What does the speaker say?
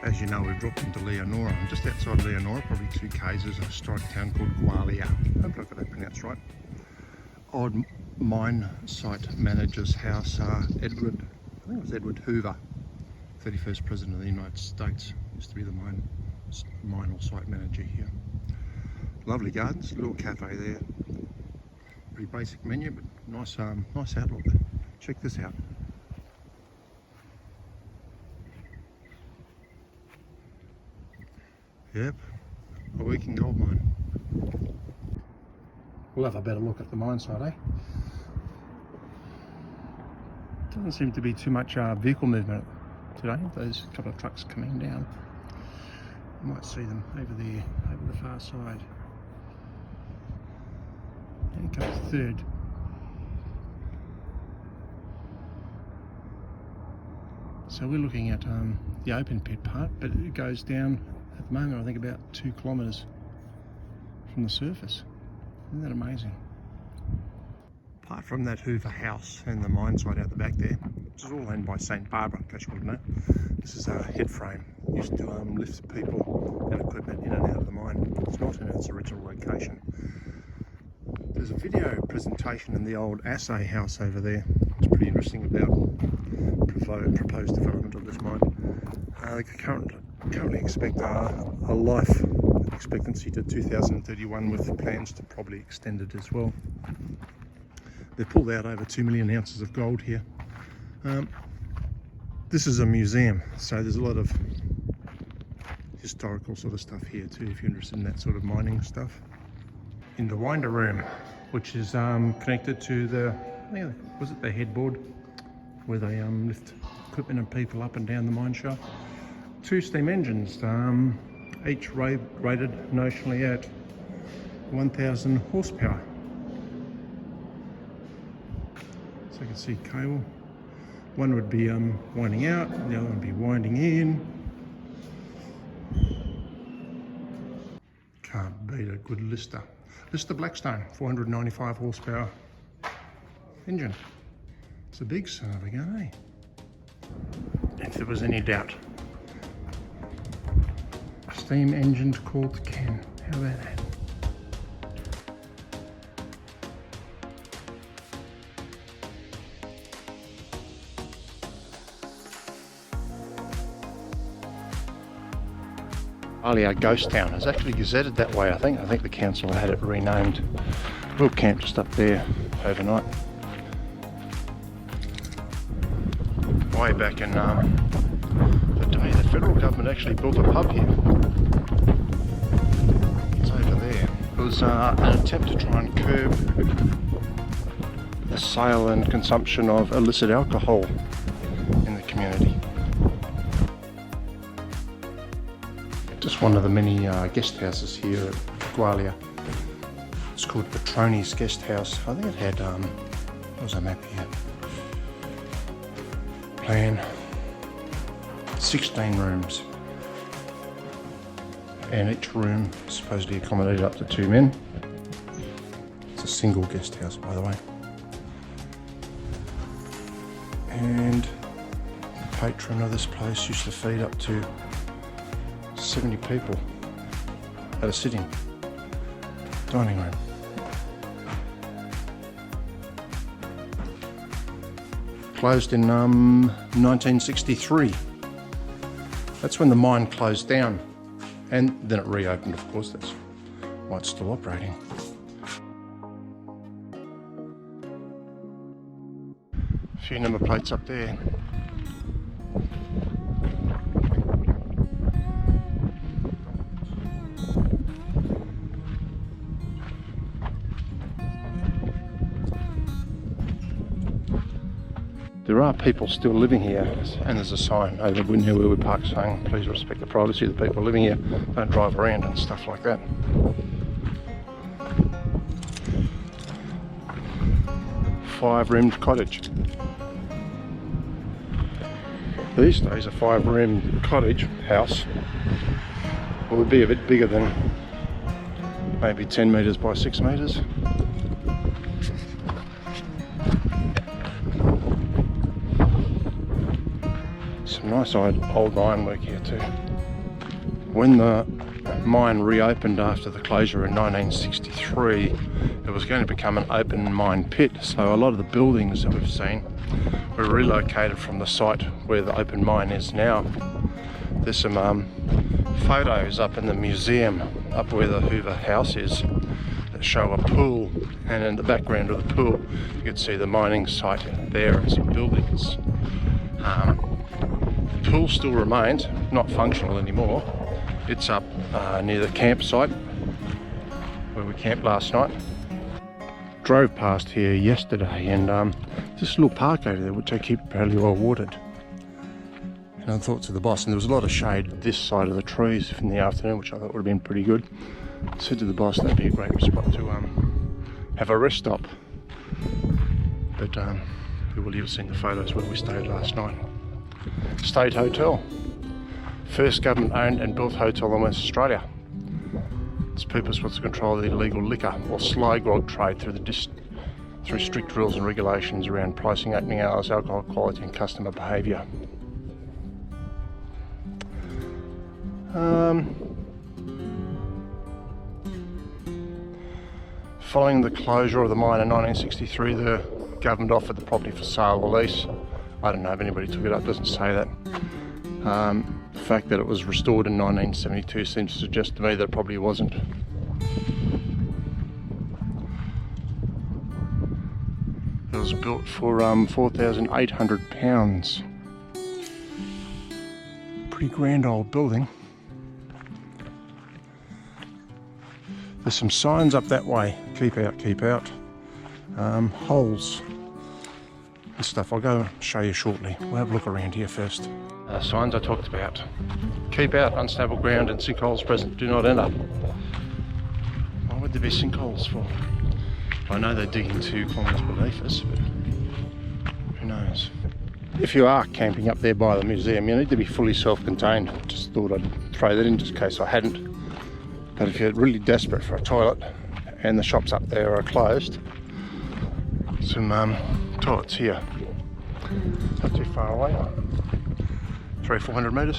As you know, we've dropped into Leonora, and just outside Leonora, probably 2 k's, is a historic town called Gwalia. I hope I got that pronounced right. Old mine site manager's house, Edward, I think it was Edward Hoover, 31st President of the United States, used to be the mine or site manager here. Lovely gardens, little cafe there. Pretty basic menu, but nice outlook. Check this out. Yep, a working gold mine. We'll have a better look at the mine site, eh? Doesn't seem to be too much vehicle movement today. There's a couple of trucks coming down. You might see them over there, over the far side. There comes the third. So we're looking at the open pit part, but it goes down at the moment, I think about 2 kilometres from the surface. Isn't that amazing? Apart from that Hoover house and the mine site out the back there, which is all owned by St. Barbara, in case you want to know, this is a head frame used to lift people and equipment in and out of the mine. It's not in its original location. There's a video presentation in the old assay house over there. It's pretty interesting about proposed development of this mine. They currently expect a life expectancy to 2031, with plans to probably extend it as well. They've pulled out over 2 million ounces of gold here. This is a museum, so there's a lot of historical sort of stuff here too, if you're interested in that sort of mining stuff. In the winder room, which is connected to the, was it the headboard, where they lift equipment and people up and down the mine shaft. 2 steam engines, each rated notionally at 1,000 horsepower. So you can see cable. One would be winding out, the other would be winding in. Can't beat a good Lister. Lister Blackstone, 495 horsepower engine. It's a big son of a gun, eh? If there was any doubt. A steam engine called Ken. How about that? Gwalia Ghost Town. It's actually gazetted that way, I think. I think the council had it renamed. We'll camp just up there overnight. Way back in the day, the federal government actually built a pub here. It's over there. It was an attempt to try and curb the sale and consumption of illicit alcohol in the community. Just one of the many guest houses here at Gwalia. It's called Patroni's Guest House. I think it had, what was a map here? Plan. 16 rooms. And each room supposedly accommodated up to 2 men. It's a single guest house, by the way. And the patron of this place used to feed up to 70 people at a sitting dining room. Closed in 1963. That's when the mine closed down, and then it reopened, of course. That's why it's still operating. A few number plates up there. There are people still living here, and there's a sign over near where we park saying, please respect the privacy of the people living here, don't drive around and stuff like that. Five-roomed cottage. These days a 5-room cottage house would be a bit bigger than maybe 10 metres by 6 metres. Some nice old ironwork here too. When the mine reopened after the closure in 1963, it was going to become an open mine pit, so a lot of the buildings that we've seen were relocated from the site where the open mine is now. There's some photos up in the museum up where the Hoover house is that show a pool, and in the background of the pool you can see the mining site there and some buildings. The pool still remains, not functional anymore. It's up near the campsite where we camped last night. Drove past here yesterday, and this little park over there which they keep fairly well watered. And I thought to the boss, and there was a lot of shade this side of the trees in the afternoon, which I thought would have been pretty good. I said to the boss that'd be a great spot to have a rest stop. But you've seen the photos where we stayed last night. State Hotel. First government owned and built hotel in West Australia. Its purpose was to control the illegal liquor or sly grog trade through strict rules and regulations around pricing, opening hours, alcohol quality and customer behaviour. Following the closure of the mine in 1963, the government offered the property for sale or lease. I don't know if anybody took it up, doesn't say that. The fact that it was restored in 1972 seems to suggest to me that it probably wasn't. It was built for £4,800. Pretty grand old building. There's some signs up that way. Keep out, keep out. Holes and stuff. I'll go show you shortly. We'll have a look around here first. Signs I talked about. Keep out, unstable ground and sinkholes present. Do not enter. Why would there be sinkholes for? I know they're digging 2 kilometres beneath us, but who knows? If you are camping up there by the museum, you need to be fully self-contained. Just thought I'd throw that in just in case I hadn't. But if you're really desperate for a toilet and the shops up there are closed, some toilets here. Not too far away. 300-400 metres.